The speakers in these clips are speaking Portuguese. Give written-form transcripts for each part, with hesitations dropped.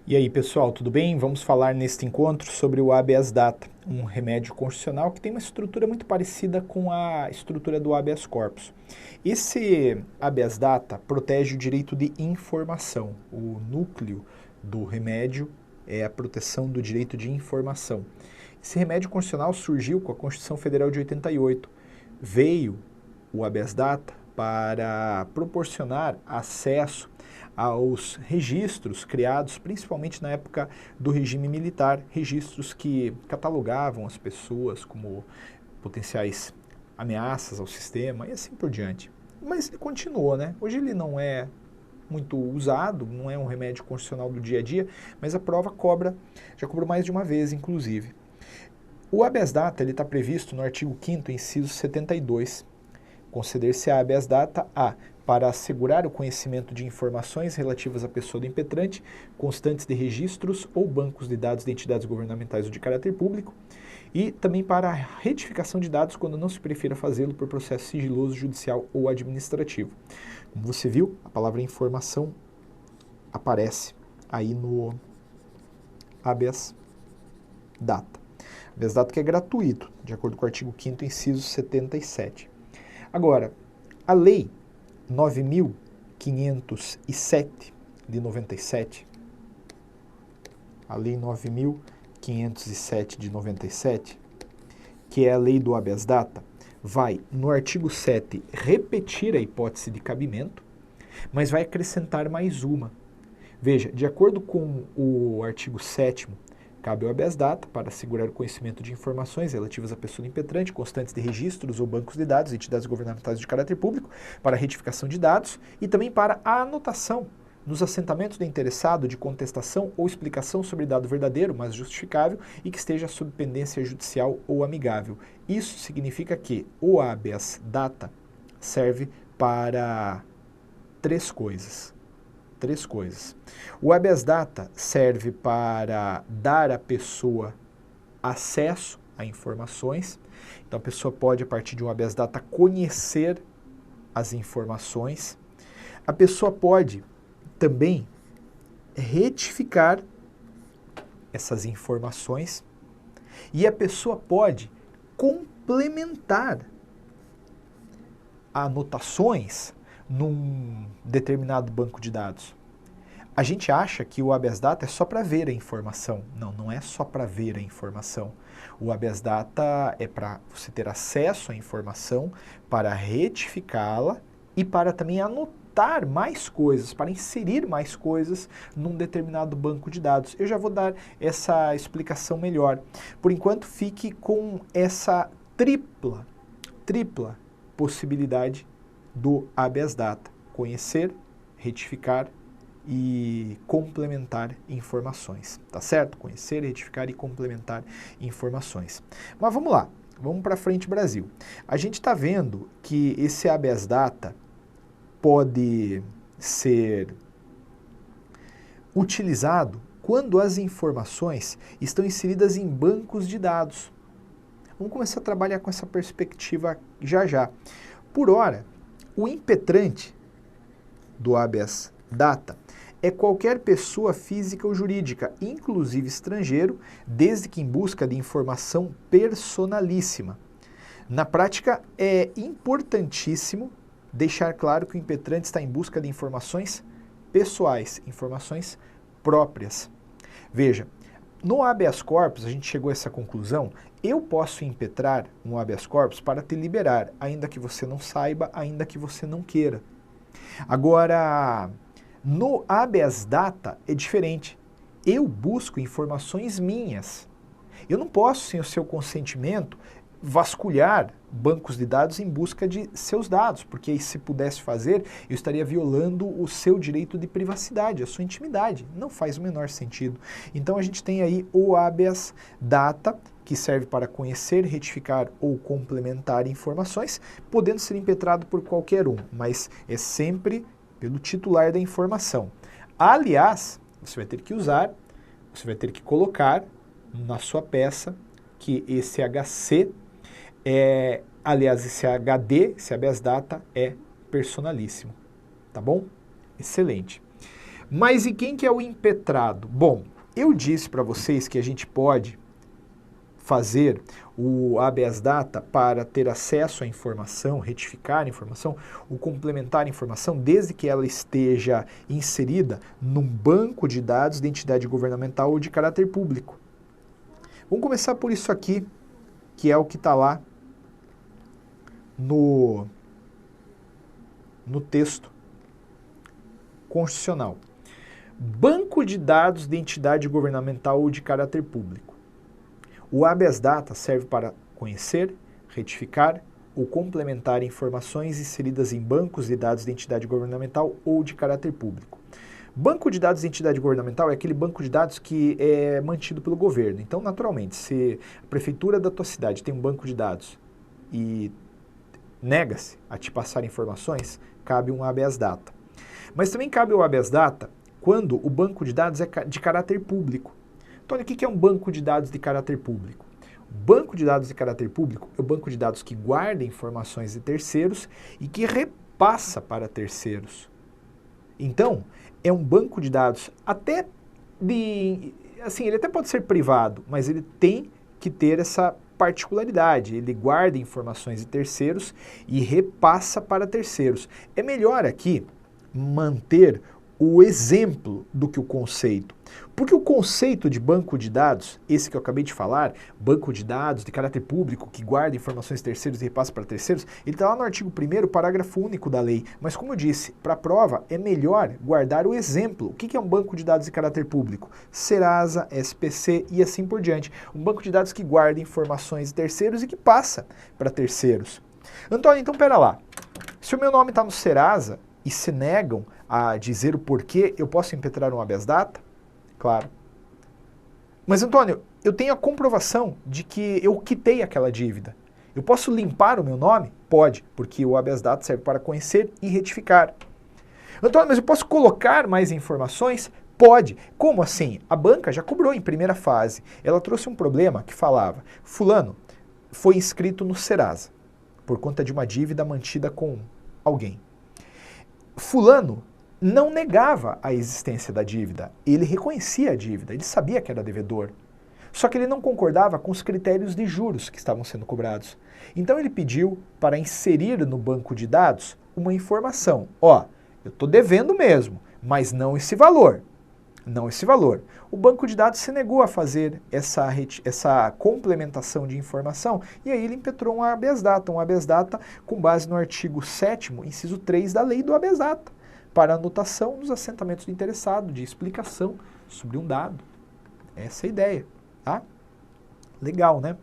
E aí, pessoal, tudo bem? Vamos falar neste encontro sobre o habeas data, um remédio constitucional que tem uma estrutura muito parecida com a estrutura do habeas corpus. Esse habeas data protege o direito de informação. O núcleo do remédio é a proteção do direito de informação. Esse remédio constitucional surgiu com a Constituição Federal de 88. Veio o habeas data para proporcionar acesso aos registros criados principalmente na época do regime militar, registros que catalogavam as pessoas como potenciais ameaças ao sistema e assim por diante. Mas ele continuou, né? Hoje ele não é muito usado, não é um remédio constitucional do dia a dia, mas a prova já cobrou mais de uma vez, inclusive. O habeas data está previsto no artigo 5º, inciso 72. Conceder-se a habeas data para assegurar o conhecimento de informações relativas à pessoa do impetrante, constantes de registros ou bancos de dados de entidades governamentais ou de caráter público, e também para a retificação de dados quando não se prefira fazê-lo por processo sigiloso, judicial ou administrativo. Como você viu, a palavra informação aparece aí no habeas data. Habeas data que é gratuito, de acordo com o artigo 5º, inciso 77. Agora, a lei 9.507 de 97, a lei 9.507 de 97, que é a lei do habeas data, vai, no artigo 7, repetir a hipótese de cabimento, mas vai acrescentar mais uma. Veja, de acordo com o artigo 7º, cabe ao habeas data para assegurar o conhecimento de informações relativas à pessoa impetrante, constantes de registros ou bancos de dados, entidades governamentais de caráter público, para a retificação de dados e também para a anotação nos assentamentos do interessado de contestação ou explicação sobre dado verdadeiro, mas justificável e que esteja sob pendência judicial ou amigável. Isso significa que o habeas data serve para três coisas. O habeas data serve para dar à pessoa acesso a informações. Então, a pessoa pode, a partir de um habeas data, conhecer as informações. A pessoa pode também retificar essas informações. E a pessoa pode complementar anotações num determinado banco de dados. A gente acha que o habeas data é só para ver a informação. Não, não é só para ver a informação. O habeas data é para você ter acesso à informação, para retificá-la e para também anotar mais coisas, para inserir mais coisas num determinado banco de dados. Eu já vou dar essa explicação melhor. Por enquanto, fique com essa tripla possibilidade do habeas data: conhecer, retificar e complementar informações, tá certo? Conhecer, retificar e complementar informações. Mas vamos lá, vamos para frente, Brasil. A gente está vendo que esse habeas data pode ser utilizado quando as informações estão inseridas em bancos de dados. Vamos começar a trabalhar com essa perspectiva já já. Por ora, o impetrante do habeas data é qualquer pessoa física ou jurídica, inclusive estrangeiro, desde que em busca de informação personalíssima. Na prática, é importantíssimo deixar claro que o impetrante está em busca de informações pessoais, informações próprias. Veja, no habeas corpus, a gente chegou a essa conclusão: eu posso impetrar um habeas corpus para te liberar, ainda que você não saiba, ainda que você não queira. Agora, no habeas data é diferente. Eu busco informações minhas. Eu não posso, sem o seu consentimento, vasculhar bancos de dados em busca de seus dados, porque se pudesse fazer, eu estaria violando o seu direito de privacidade, a sua intimidade. Não faz o menor sentido. Então a gente tem aí o habeas data, que serve para conhecer, retificar ou complementar informações, podendo ser impetrado por qualquer um, mas é sempre pelo titular da informação. Aliás, você vai ter que usar, você vai ter que colocar na sua peça que esse HC aliás, esse HD, esse habeas data é personalíssimo, tá bom? Excelente. Mas e quem que é o impetrado? Bom, eu disse para vocês que a gente pode fazer o habeas data para ter acesso à informação, retificar a informação, o complementar a informação, desde que ela esteja inserida num banco de dados de entidade governamental ou de caráter público. Vamos começar por isso aqui, que é o que está lá no texto constitucional. Banco de dados de entidade governamental ou de caráter público. O habeas data serve para conhecer, retificar ou complementar informações inseridas em bancos de dados de entidade governamental ou de caráter público. Banco de dados de entidade governamental é aquele banco de dados que é mantido pelo governo. Então, naturalmente, se a prefeitura da tua cidade tem um banco de dados e nega-se a te passar informações, cabe um habeas data. Mas também cabe o habeas data quando o banco de dados é de caráter público. Então, o que é um banco de dados de caráter público? O banco de dados de caráter público é o banco de dados que guarda informações de terceiros e que repassa para terceiros. Então, é um banco de dados até de... Assim, ele até pode ser privado, mas ele tem que ter essa particularidade. Ele guarda informações de terceiros e repassa para terceiros. É melhor aqui manter o exemplo do que o conceito. Porque o conceito de banco de dados, esse que eu acabei de falar, banco de dados de caráter público que guarda informações de terceiros e repassa para terceiros, ele está lá no artigo 1º, parágrafo único da lei. Mas como eu disse, para a prova é melhor guardar o exemplo. O que é um banco de dados de caráter público? Serasa, SPC e assim por diante. Um banco de dados que guarda informações de terceiros e que passa para terceiros. Antônio, então pera lá. Se o meu nome está no Serasa e se negam a dizer o porquê, eu posso impetrar um habeas data? Claro. Mas, Antônio, eu tenho a comprovação de que eu quitei aquela dívida. Eu posso limpar o meu nome? Pode, porque o habeas data serve para conhecer e retificar. Antônio, mas eu posso colocar mais informações? Pode. Como assim? A banca já cobrou em primeira fase. Ela trouxe um problema que falava: fulano foi inscrito no Serasa por conta de uma dívida mantida com alguém. Fulano não negava a existência da dívida, ele reconhecia a dívida, ele sabia que era devedor. Só que ele não concordava com os critérios de juros que estavam sendo cobrados. Então ele pediu para inserir no banco de dados uma informação. Ó, eu estou devendo mesmo, mas não esse valor. Não esse valor. O banco de dados se negou a fazer essa complementação de informação e aí ele impetrou um habeas data com base no artigo 7º, inciso 3 da lei do habeas data, para anotação nos assentamentos do interessado, de explicação sobre um dado. Essa é a ideia, tá? Legal, né?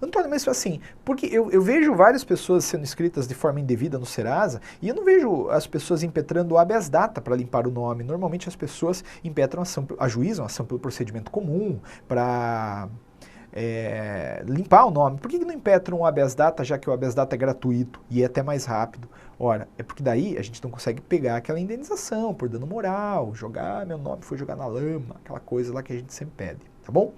Antônio, mas assim, porque eu vejo várias pessoas sendo inscritas de forma indevida no Serasa e eu não vejo as pessoas impetrando o habeas data para limpar o nome. Normalmente as pessoas impetram ajuizam a ação pelo procedimento comum para limpar o nome. Por que não impetram o habeas data, já que o habeas data é gratuito e é até mais rápido? Ora, é porque daí a gente não consegue pegar aquela indenização por dano moral, meu nome foi jogar na lama, aquela coisa lá que a gente sempre pede, tá bom?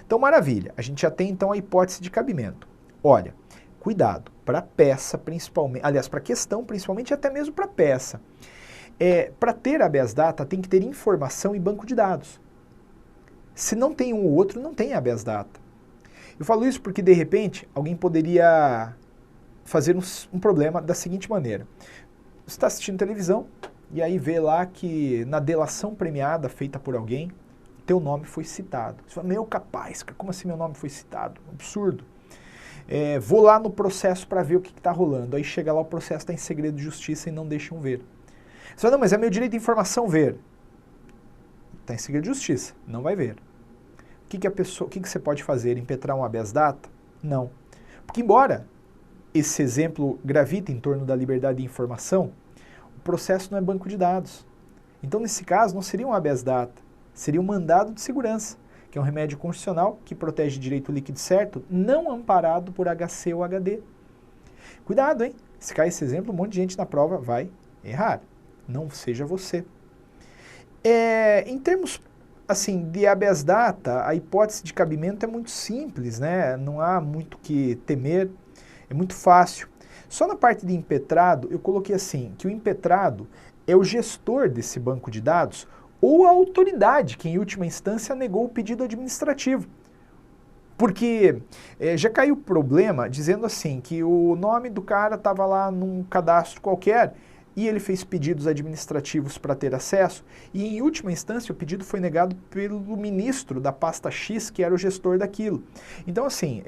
Então, maravilha, a gente já tem então a hipótese de cabimento. Olha, cuidado, para peça principalmente, aliás, para questão principalmente e até mesmo para peça. Para ter habeas data tem que ter informação e banco de dados. Se não tem um ou outro, não tem habeas data. Eu falo isso porque, de repente, alguém poderia fazer um problema da seguinte maneira. Você está assistindo televisão e aí vê lá que na delação premiada feita por alguém, teu nome foi citado. Você fala, meu capaz, como assim meu nome foi citado? Absurdo. Vou lá no processo para ver o que está rolando. Aí chega lá, o processo está em segredo de justiça e não deixam ver. Você fala, não, mas é meu direito de informação ver. Está em segredo de justiça, não vai ver. O que você pode fazer? Impetrar um habeas data? Não. Porque embora esse exemplo gravita em torno da liberdade de informação, o processo não é banco de dados. Então, nesse caso, não seria um habeas data, seria um mandado de segurança, que é um remédio constitucional que protege direito líquido certo, não amparado por HC ou HD. Cuidado, hein? Se cair esse exemplo, um monte de gente na prova vai errar. Não seja você. Em termos assim, de habeas data, a hipótese de cabimento é muito simples, né? Não há muito o que temer, é muito fácil. Só na parte de impetrado, eu coloquei assim, que o impetrado é o gestor desse banco de dados ou a autoridade, que em última instância negou o pedido administrativo. Porque já caiu problema dizendo assim, que o nome do cara estava lá num cadastro qualquer e ele fez pedidos administrativos para ter acesso e em última instância o pedido foi negado pelo ministro da pasta X, que era o gestor daquilo. Então assim,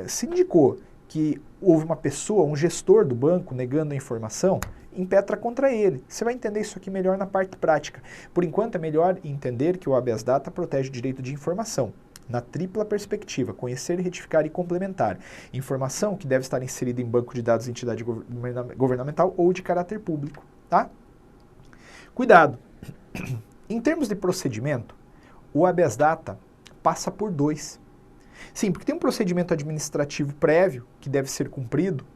se indicou que houve uma pessoa, um gestor do banco negando a informação, impetra contra ele. Você vai entender isso aqui melhor na parte prática. Por enquanto é melhor entender que o habeas data protege o direito de informação. Na tripla perspectiva, conhecer, retificar e complementar. Informação que deve estar inserida em banco de dados de entidade governamental ou de caráter público, tá? Cuidado! Em termos de procedimento, o habeas data passa por dois. Sim, porque tem um procedimento administrativo prévio que deve ser cumprido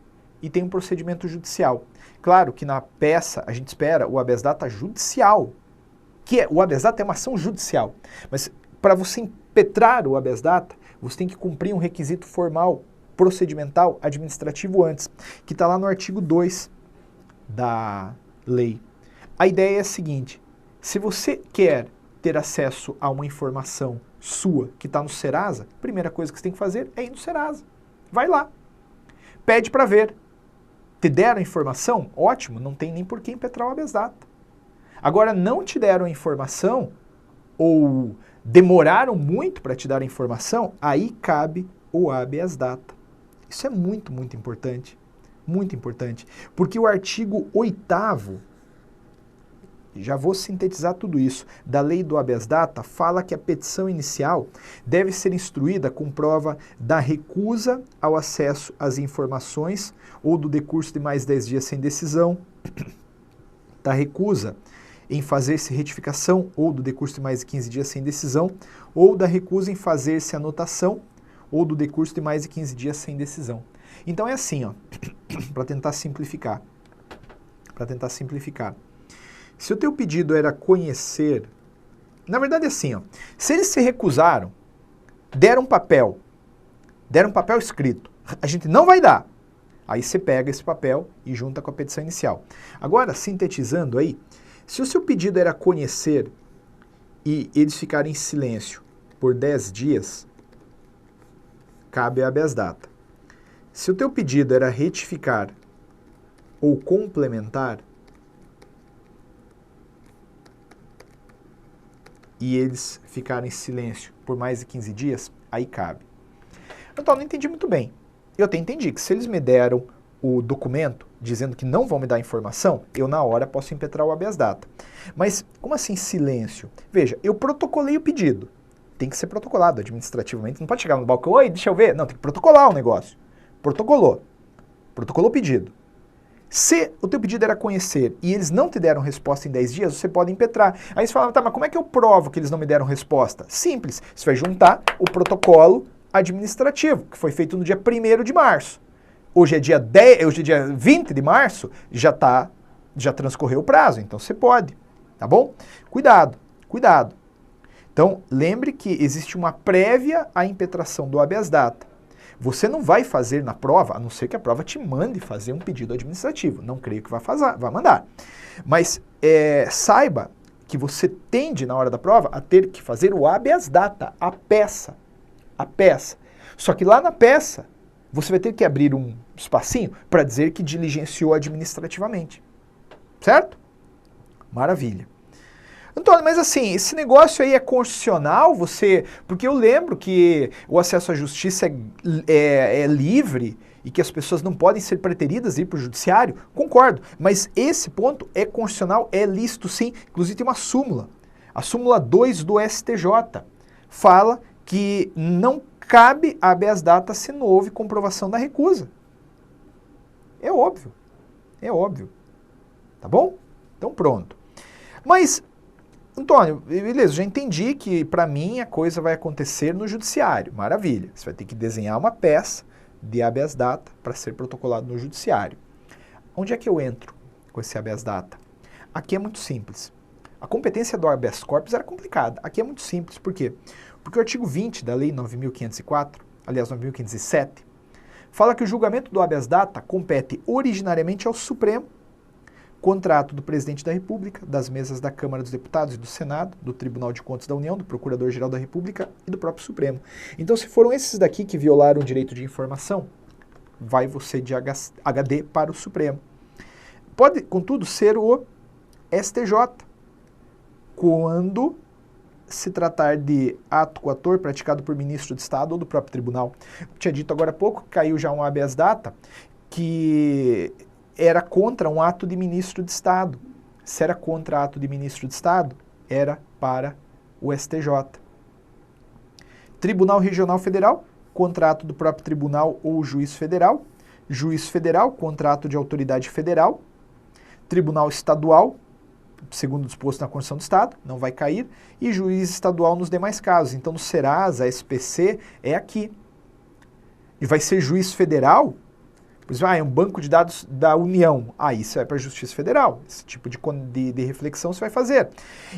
e tem um procedimento judicial. Claro que na peça a gente espera o habeas data judicial, o habeas data é uma ação judicial, mas para você impetrar o habeas data, você tem que cumprir um requisito formal, procedimental, administrativo antes, que está lá no artigo 2 da lei. A ideia é a seguinte, se você quer ter acesso a uma informação sua que está no Serasa, a primeira coisa que você tem que fazer é ir no Serasa. Vai lá, pede para ver. Te deram a informação? Ótimo, não tem nem por que impetrar o habeas data. Agora, não te deram a informação ou demoraram muito para te dar a informação, aí cabe o habeas data. Isso é muito, muito importante, porque o artigo 8º, já vou sintetizar tudo isso, da lei do habeas data, fala que a petição inicial deve ser instruída com prova da recusa ao acesso às informações ou do decurso de mais 10 dias sem decisão, da recusa em fazer-se retificação ou do decurso de mais de 15 dias sem decisão, ou da recusa em fazer-se anotação ou do decurso de mais de 15 dias sem decisão. Então é assim, ó, para tentar simplificar. Se o teu pedido era conhecer, na verdade é assim, ó, se eles se recusaram, deram um papel escrito, a gente não vai dar. Aí você pega esse papel e junta com a petição inicial. Agora, sintetizando aí, se o seu pedido era conhecer e eles ficarem em silêncio por 10 dias, cabe a habeas data. Se o teu pedido era retificar ou complementar e eles ficarem em silêncio por mais de 15 dias, aí cabe. Então, não entendi muito bem. Eu até entendi que se eles me deram o documento dizendo que não vão me dar informação, eu na hora posso impetrar o habeas data. Mas como assim silêncio? Veja, eu protocolei o pedido. Tem que ser protocolado administrativamente. Não pode chegar no balcão, oi, deixa eu ver. Não, tem que protocolar o negócio. Protocolou o pedido. Se o teu pedido era conhecer e eles não te deram resposta em 10 dias, você pode impetrar. Aí você fala, tá, mas como é que eu provo que eles não me deram resposta? Simples, você vai juntar o protocolo administrativo, que foi feito no dia 1º de março. Hoje é dia 20 de março, já transcorreu o prazo, então você pode, tá bom? Cuidado. Então, lembre que existe uma prévia à impetração do habeas data. Você não vai fazer na prova, a não ser que a prova te mande fazer um pedido administrativo. Não creio que vai mandar. Mas saiba que você tende, na hora da prova, a ter que fazer o habeas data, a peça. Só que lá na peça, você vai ter que abrir um espacinho para dizer que diligenciou administrativamente. Certo? Maravilha. Antônio, mas assim, esse negócio aí é constitucional? Porque eu lembro que o acesso à justiça é livre e que as pessoas não podem ser preteridas a ir para o judiciário. Concordo, mas esse ponto é constitucional, é lícito sim. Inclusive tem uma súmula. A súmula 2 do STJ fala que não cabe habeas data se não houve comprovação da recusa. É óbvio. Tá bom? Então pronto. Mas, Antônio, beleza, já entendi que para mim a coisa vai acontecer no judiciário. Maravilha. Você vai ter que desenhar uma peça de habeas data para ser protocolado no judiciário. Onde é que eu entro com esse habeas data? Aqui é muito simples. A competência do habeas corpus era complicada. Aqui é muito simples. Por quê? Porque o artigo 20 da Lei 9.504, aliás, 9.507, fala que o julgamento do habeas data compete originariamente ao Supremo, contra ato do Presidente da República, das mesas da Câmara dos Deputados e do Senado, do Tribunal de Contas da União, do Procurador-Geral da República e do próprio Supremo. Então, se foram esses daqui que violaram o direito de informação, vai você de HD para o Supremo. Pode, contudo, ser o STJ, quando se tratar de ato coator praticado por ministro de Estado ou do próprio tribunal. Eu tinha dito agora há pouco que caiu já um habeas data que era contra um ato de ministro de Estado. Se era contra ato de ministro de Estado, era para o STJ. Tribunal Regional Federal, contra ato do próprio tribunal ou juiz federal. Juiz federal, contra ato de autoridade federal. Tribunal Estadual, segundo disposto na Constituição do Estado, não vai cair, e juiz estadual nos demais casos. Então, no Serasa, SPC, é aqui. E vai ser juiz federal, pois é um banco de dados da União. Aí você vai para a Justiça Federal. Esse tipo de reflexão você vai fazer.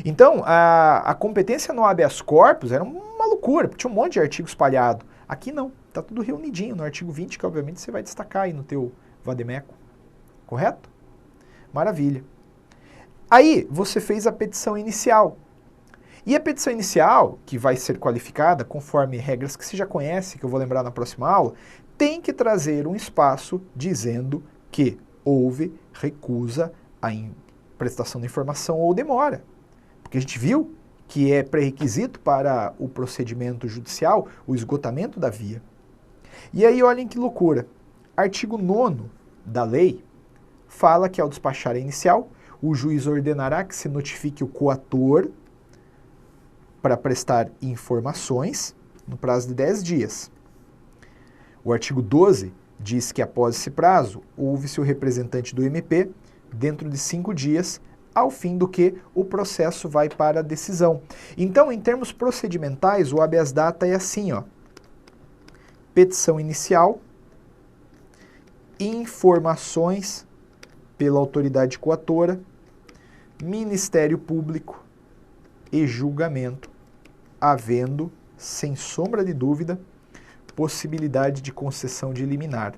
Então, a competência no habeas corpus era uma loucura, porque tinha um monte de artigo espalhado. Aqui não, está tudo reunidinho no artigo 20, que obviamente você vai destacar aí no teu vademécum. Correto? Maravilha. Aí, você fez a petição inicial. E a petição inicial, que vai ser qualificada conforme regras que você já conhece, que eu vou lembrar na próxima aula, tem que trazer um espaço dizendo que houve recusa à prestação de informação ou demora. Porque a gente viu que é pré-requisito para o procedimento judicial o esgotamento da via. E aí, olhem que loucura. Artigo 9º da lei fala que ao despachar a inicial, o juiz ordenará que se notifique o coator para prestar informações no prazo de 10 dias. O artigo 12 diz que após esse prazo, ouve-se o representante do MP dentro de 5 dias, ao fim do que o processo vai para a decisão. Então, em termos procedimentais, o habeas data é assim, ó. Petição inicial, informações pela autoridade coatora, Ministério Público e julgamento, havendo, sem sombra de dúvida, possibilidade de concessão de liminar.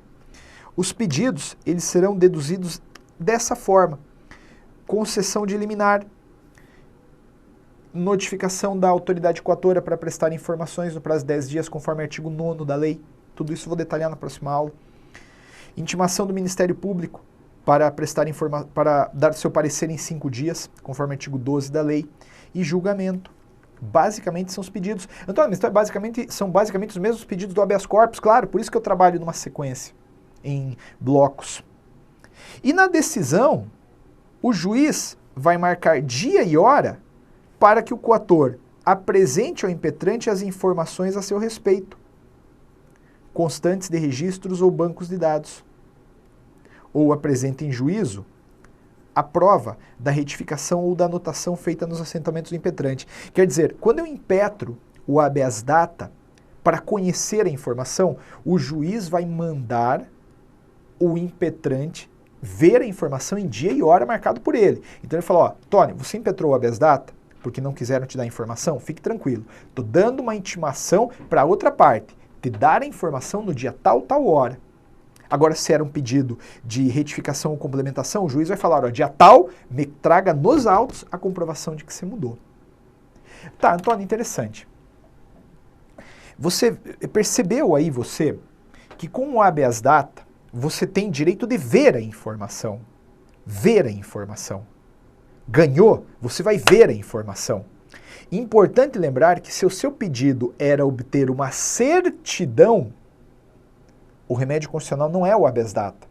Os pedidos, eles serão deduzidos dessa forma. Concessão de liminar, notificação da autoridade coatora para prestar informações no prazo de 10 dias, conforme artigo 9º da lei. Tudo isso eu vou detalhar na próxima aula. Intimação do Ministério Público para para dar seu parecer em 5 dias, conforme artigo 12 da lei. E julgamento. Basicamente são os pedidos. Antônio, são basicamente os mesmos pedidos do habeas corpus, claro, por isso que eu trabalho numa sequência, em blocos. E na decisão, o juiz vai marcar dia e hora para que o coator apresente ao impetrante as informações a seu respeito, constantes de registros ou bancos de dados, ou apresente em juízo a prova da retificação ou da anotação feita nos assentamentos do impetrante. Quer dizer, quando eu impetro o habeas data para conhecer a informação, o juiz vai mandar o impetrante ver a informação em dia e hora marcado por ele. Então ele fala, ó, Tony, você impetrou o habeas data porque não quiseram te dar a informação? Fique tranquilo. Estou dando uma intimação para outra parte, te dar a informação no dia tal, tal hora. Agora, se era um pedido de retificação ou complementação, o juiz vai falar, ó, dia tal, me traga nos autos a comprovação de que você mudou. Tá, Antônio, interessante. Você percebeu aí, que com o habeas data, você tem direito de ver a informação. Ver a informação. Ganhou, você vai ver a informação. Importante lembrar que se o seu pedido era obter uma certidão, o remédio constitucional não é o habeas data.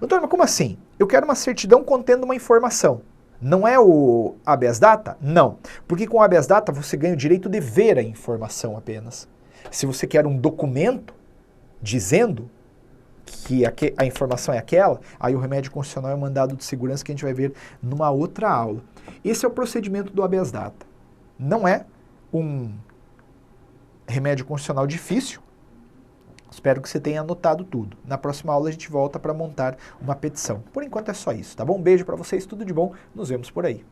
Antônio, mas como assim? Eu quero uma certidão contendo uma informação. Não é o habeas data? Não. Porque com o habeas data você ganha o direito de ver a informação apenas. Se você quer um documento dizendo que a informação é aquela, aí o remédio constitucional é um mandado de segurança que a gente vai ver numa outra aula. Esse é o procedimento do habeas data. Não é um remédio constitucional difícil. Espero que você tenha anotado tudo. Na próxima aula a gente volta para montar uma petição. Por enquanto é só isso, tá bom? Um beijo para vocês, tudo de bom. Nos vemos por aí.